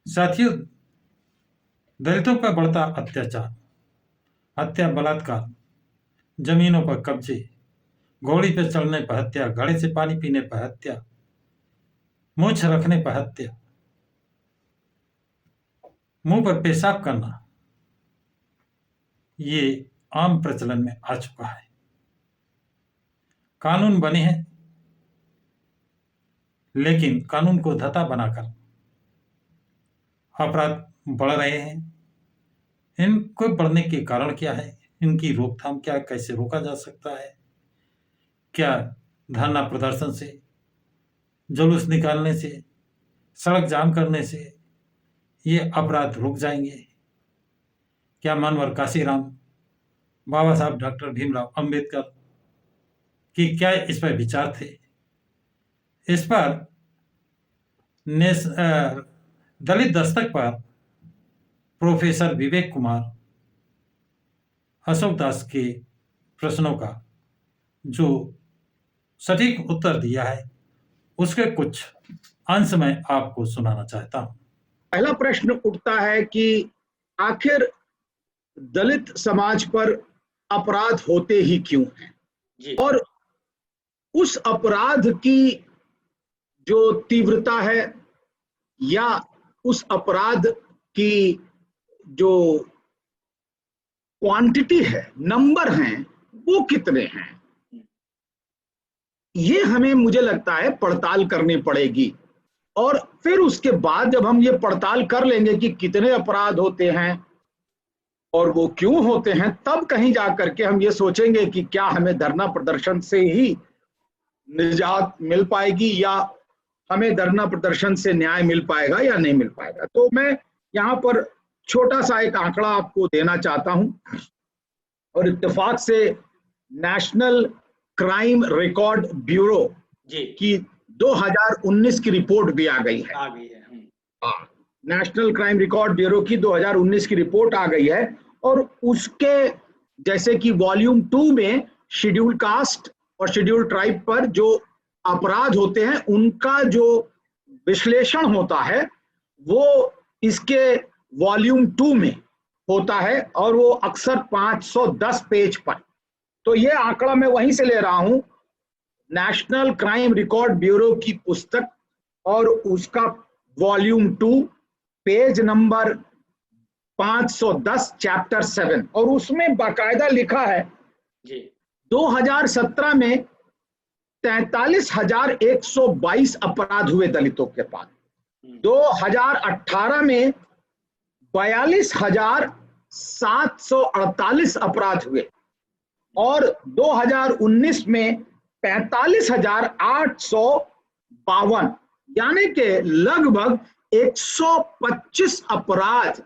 साथियों, दलितों पर बढ़ता अत्याचार, हत्या, बलात्कार, जमीनों पर कब्जे, घोड़ी पर चढ़ने पर हत्या, घड़े से पानी पीने पर हत्या, मूंछ रखने पर हत्या, मुंह पर पेशाब करना, ये आम प्रचलन में आ चुका है। कानून बने हैं, लेकिन कानून को धता बनाकर अपराध बढ़ रहे हैं। इनको बढ़ने के कारण क्या है? इनकी रोकथाम क्या, कैसे रोका जा सकता है? क्या धरना प्रदर्शन से, जुलूस निकालने से, सड़क जाम करने से ये अपराध रुक जाएंगे? क्या मनवर काशीराम, बाबा साहब डॉक्टर भीमराव अंबेडकर की क्या इस पर विचार थे? इस पर दलित दस्तक पर प्रोफेसर विवेक कुमार अशोक दास के प्रश्नों का जो सटीक उत्तर दिया है, उसके कुछ अंश मैं आपको सुनाना चाहता हूं। पहला प्रश्न उठता है कि आखिर दलित समाज पर अपराध होते ही क्यों हैं, और उस अपराध की जो तीव्रता है या उस अपराध की जो क्वांटिटी है, नंबर हैं, वो कितने हैं, ये हमें, मुझे लगता है, पड़ताल करनी पड़ेगी। और फिर उसके बाद जब हम ये पड़ताल कर लेंगे कि कितने अपराध होते हैं और वो क्यों होते हैं, तब कहीं जाकर के हम ये सोचेंगे कि क्या हमें धरना प्रदर्शन से ही निजात मिल पाएगी या हमें धरना प्रदर्शन से न्याय मिल पाएगा या नहीं मिल पाएगा। तो मैं यहाँ पर छोटा सा एक आंकड़ा आपको देना चाहता हूं, और इत्तेफाक से नेशनल क्राइम रिकॉर्ड ब्यूरो की 2019 की रिपोर्ट भी आ गई है। नेशनल क्राइम रिकॉर्ड ब्यूरो की 2019 की रिपोर्ट आ गई है, और उसके जैसे कि वॉल्यूम 2 में शेड्यूल कास्ट और शेड्यूल ट्राइब पर जो अपराध होते हैं उनका जो विश्लेषण होता है वो इसके वॉल्यूम 2 में होता है, और वो अक्सर 510 पेज पर। तो ये आंकड़ा मैं वहीं से ले रहा हूं, नेशनल क्राइम रिकॉर्ड ब्यूरो की पुस्तक और उसका वॉल्यूम 2 पेज नंबर 510 चैप्टर 7, और उसमें बाकायदा लिखा है 2017 में 43,122 अपराध हुए दलितों के पास, 2018 में 42,748 अपराध हुए, और 2019 में 45,852, यानी कि लगभग 125 अपराध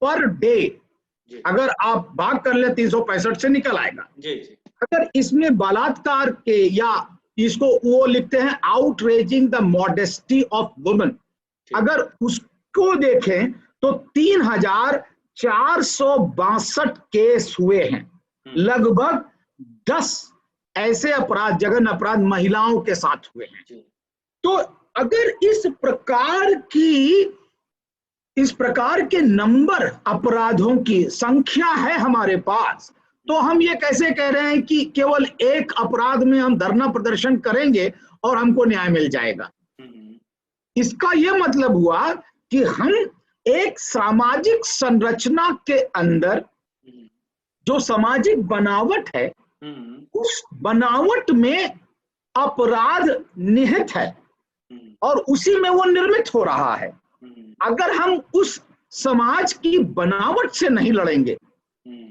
पर डे। अगर आप भाग कर ले 365 से निकल आएगा। अगर इसमें बलात्कार के, या इसको वो लिखते हैं outraging the modesty of women, अगर उसको देखें तो 3,462 केस हुए हैं। लगभग 10 ऐसे अपराध, जघन्य अपराध महिलाओं के साथ हुए हैं। तो अगर इस प्रकार के नंबर अपराधों की संख्या है हमारे पास, तो हम ये कैसे कह रहे हैं कि केवल एक अपराध में हम धरना प्रदर्शन करेंगे और हमको न्याय मिल जाएगा? इसका यह मतलब हुआ कि हम एक सामाजिक संरचना के अंदर जो सामाजिक बनावट है, उस बनावट में अपराध निहित है और उसी में वो निर्मित हो रहा है। अगर हम उस समाज की बनावट से नहीं लड़ेंगे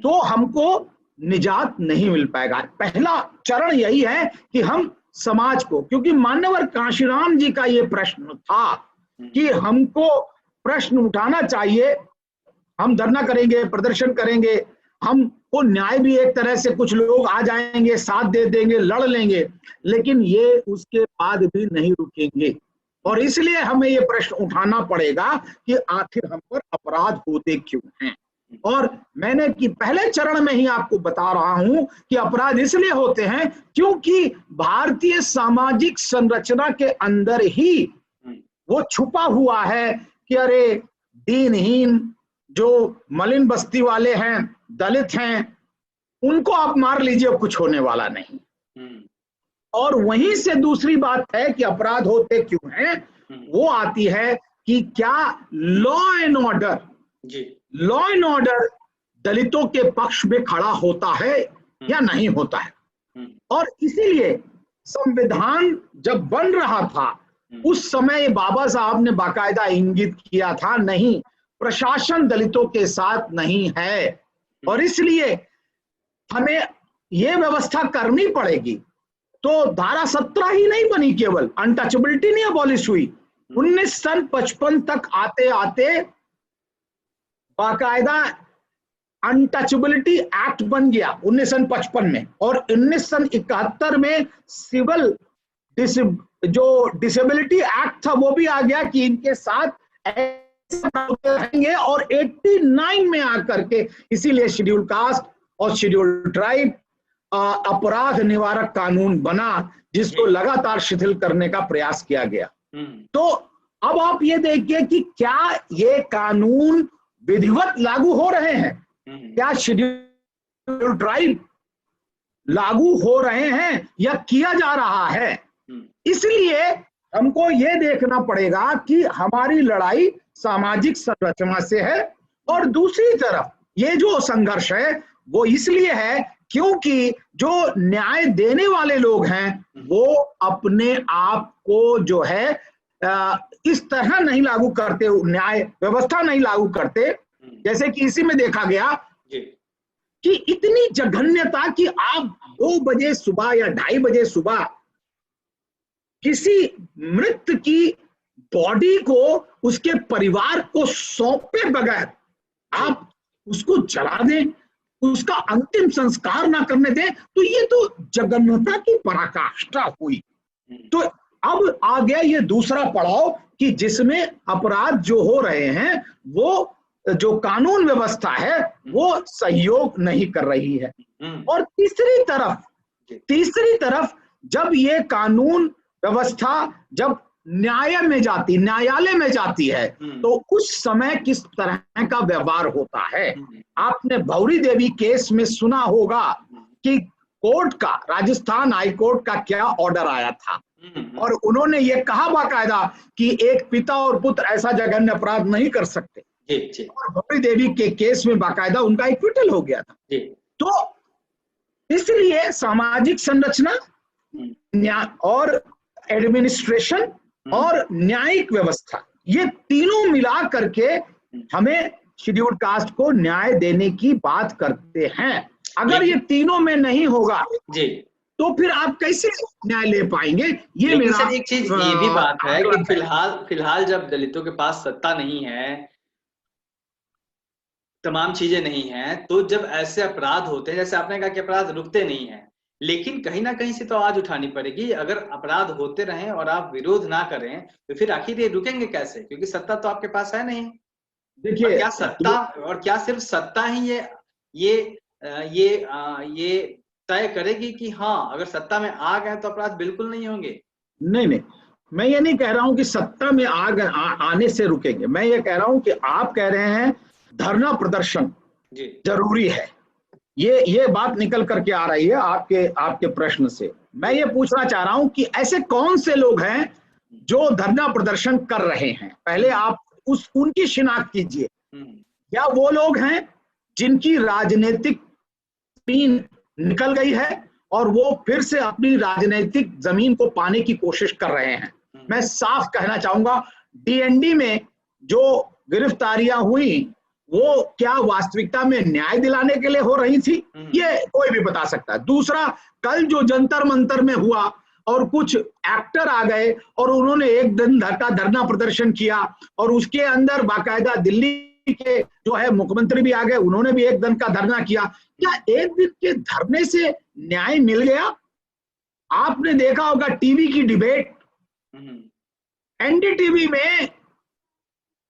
तो हमको निजात नहीं मिल पाएगा। पहला चरण यही है कि हम समाज को, क्योंकि मान्यवर काशीराम जी का ये प्रश्न था कि हमको प्रश्न उठाना चाहिए, हम धरना करेंगे, प्रदर्शन करेंगे, हमको न्याय भी एक तरह से कुछ लोग आ जाएंगे, साथ दे देंगे, लड़ लेंगे, लेकिन ये उसके बाद भी नहीं रुकेंगे। और इसलिए हमें ये प्रश्न उठाना पड़ेगा कि आखिर हम पर अपराध होते क्यों हैं। और मैंने कि पहले चरण में ही आपको बता रहा हूं कि अपराध इसलिए होते हैं क्योंकि भारतीय सामाजिक संरचना के अंदर ही वो छुपा हुआ है कि अरे दीनहीन, जो मलिन बस्ती वाले हैं, दलित हैं, उनको आप मार लीजिए, कुछ होने वाला नहीं। और वहीं से दूसरी बात है कि अपराध होते क्यों हैं, वो आती है कि क्या लॉ एंड ऑर्डर दलितों के पक्ष में खड़ा होता है या नहीं होता है। और इसीलिए संविधान जब बन रहा था उस समय बाबा साहब ने बाकायदा इंगित किया था, नहीं, प्रशासन दलितों के साथ नहीं है, और इसलिए हमें यह व्यवस्था करनी पड़ेगी। तो धारा 17 ही नहीं बनी, केवल अनटचेबिलिटी नहीं अबॉलिश हुई, 1955 तक आते आते बाकायदा अनटचेबिलिटी एक्ट बन गया 1955 में, और 1971 में सिविल जो डिसेबिलिटी एक्ट था वो भी आ गया कि इनके साथ रहेंगे, और 89 में आकर के इसीलिए शेड्यूल कास्ट और शेड्यूल ट्राइब अपराध निवारक कानून बना, जिसको लगातार शिथिल करने का प्रयास किया गया। तो अब आप ये देखिए कि क्या ये कानून विधिवत लागू हो रहे हैं, क्या शेड्यूल ट्राइब लागू हो रहे हैं या किया जा रहा है। इसलिए हमको ये देखना पड़ेगा कि हमारी लड़ाई सामाजिक संरचना से है, और दूसरी तरफ ये जो संघर्ष है वो इसलिए है क्योंकि जो न्याय देने वाले लोग हैं वो अपने आप को जो है इस तरह नहीं लागू करते, न्याय व्यवस्था नहीं लागू करते, जैसे कि इसी में देखा गया कि इतनी जघन्यता कि आप 2 बजे सुबह या 2:30 बजे सुबह किसी मृत की बॉडी को उसके परिवार को सौंपे बगैर आप उसको जला दें, उसका अंतिम संस्कार ना करने दें, तो ये तो जघन्यता की पराकाष्ठा हुई। तो अब आ गया ये दूसरा पड़ाव कि जिसमें अपराध जो हो रहे हैं वो जो कानून व्यवस्था है वो सहयोग नहीं कर रही है। और तीसरी तरफ जब ये कानून व्यवस्था जब न्यायालय में जाती है तो उस समय किस तरह का व्यवहार होता है। आपने भौरी देवी केस में सुना होगा कि कोर्ट का, राजस्थान हाई कोर्ट का क्या ऑर्डर आया था, और उन्होंने ये कहा बाकायदा कि एक पिता और पुत्र ऐसा जघन्य अपराध नहीं कर सकते, और भौरी देवी के केस में बाकायदा उनका एक्विटल हो गया था। तो इसलिए सामाजिक संरचना और एडमिनिस्ट्रेशन और न्यायिक व्यवस्था, ये तीनों मिला करके हमें शेड्यूल कास्ट को न्याय देने की बात करते हैं। अगर ये तीनों में नहीं होगा तो फिर आप कैसे न्याय ले पाएंगे। ये मेरा एक चीज ये भी बात है कि फिलहाल जब दलितों के पास सत्ता नहीं है, तमाम चीजें नहीं है, तो जब ऐसे अपराध होते हैं, जैसे आपने कहा कि अपराध रुकते नहीं हैं, लेकिन कहीं ना कहीं से तो आवाज उठानी पड़ेगी। अगर अपराध होते रहें और आप विरोध ना करें तो फिर आखिर ये रुकेंगे कैसे, क्योंकि सत्ता तो आपके पास है नहीं। देखिए क्या सत्ता और क्या सिर्फ सत्ता ही ये तय करेगी कि हाँ अगर सत्ता में आ गए तो अपराध बिल्कुल नहीं होंगे। नहीं, मैं ये नहीं कह रहा हूं कि सत्ता में आने से रुकेंगे। मैं ये कह रहा हूं कि आप कह रहे हैं धरना प्रदर्शन जरूरी है, ये बात निकल करके आ रही है आपके प्रश्न से। मैं ये पूछना चाह रहा हूं कि ऐसे कौन से लोग हैं जो धरना प्रदर्शन कर रहे हैं, पहले आप उनकी शिनाख्त कीजिए। क्या वो लोग हैं जिनकी राजनीतिक जमीन निकल गई है और वो फिर से अपनी राजनीतिक जमीन को पाने की कोशिश कर रहे हैं? मैं साफ कहना चाहूंगा, डीएनडी में जो गिरफ्तारियां हुई वो क्या वास्तविकता में न्याय दिलाने के लिए हो रही थी, ये कोई भी बता सकता है। दूसरा, कल जो जंतर मंतर में हुआ और कुछ एक्टर आ गए और उन्होंने एक दिन का धरना प्रदर्शन किया, और उसके अंदर बाकायदा दिल्ली के जो है मुख्यमंत्री भी आ गए, उन्होंने भी एक दिन का धरना किया। क्या एक दिन के धरने से न्याय मिल गया? आपने देखा होगा टीवी की डिबेट, एनडीटीवी में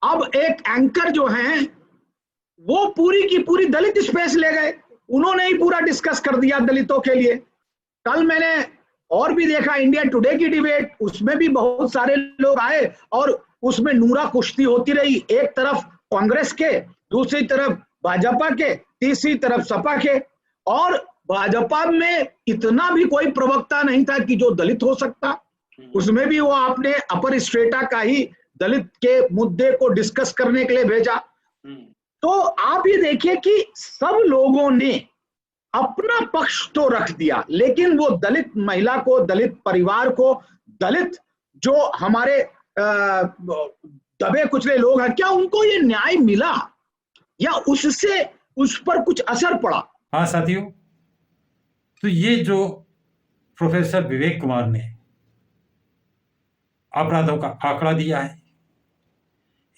अब एक एंकर जो हैं वो पूरी की पूरी दलित स्पेस ले गए, उन्होंने ही पूरा डिस्कस कर दिया दलितों के लिए। कल मैंने और भी देखा इंडिया टुडे की डिबेट, उसमें भी बहुत सारे लोग आए और उसमें नूरा कुश्ती होती रही। एक तरफ कांग्रेस के, दूसरी तरफ भाजपा के, तीसरी तरफ सपा के। और भाजपा में इतना भी कोई प्रवक्ता नहीं था कि जो दलित हो सकता, उसमें भी वो आपने अपर स्ट्रेटा का ही दलित के मुद्दे को डिस्कस करने के लिए भेजा। तो आप ये देखिए कि सब लोगों ने अपना पक्ष तो रख दिया, लेकिन वो दलित महिला को, दलित परिवार को, दलित जो हमारे दबे कुचले लोग हैं, क्या उनको ये न्याय मिला या उससे उस पर कुछ असर पड़ा? हाँ साथियों, तो ये जो प्रोफेसर विवेक कुमार ने अपराधों का आंकड़ा दिया है,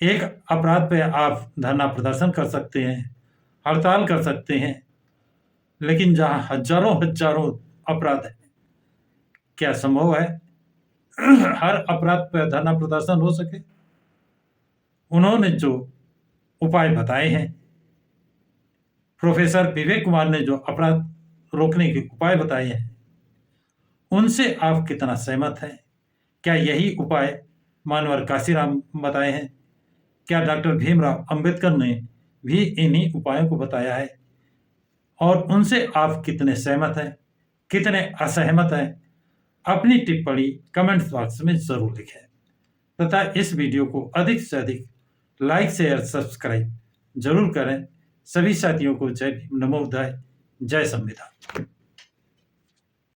एक अपराध पे आप धरना प्रदर्शन कर सकते हैं, हड़ताल कर सकते हैं, लेकिन जहां हजारों हजारों अपराध है, क्या संभव है हर अपराध पर धरना प्रदर्शन हो सके? उन्होंने जो उपाय बताए हैं, प्रोफेसर विवेक कुमार ने जो अपराध रोकने के उपाय बताए हैं, उनसे आप कितना सहमत हैं? क्या यही उपाय मानवर काशीराम बताए हैं? क्या डॉक्टर भीमराव अंबेडकर ने भी इन्हीं उपायों को बताया है? और उनसे आप कितने सहमत हैं, कितने असहमत हैं? अपनी टिप्पणी कमेंट बॉक्स में जरूर लिखें तथा इस वीडियो को अधिक से अधिक लाइक, शेयर, सब्सक्राइब जरूर करें। सभी साथियों को जय भीम, नमो बुद्धाय, जय संविधान।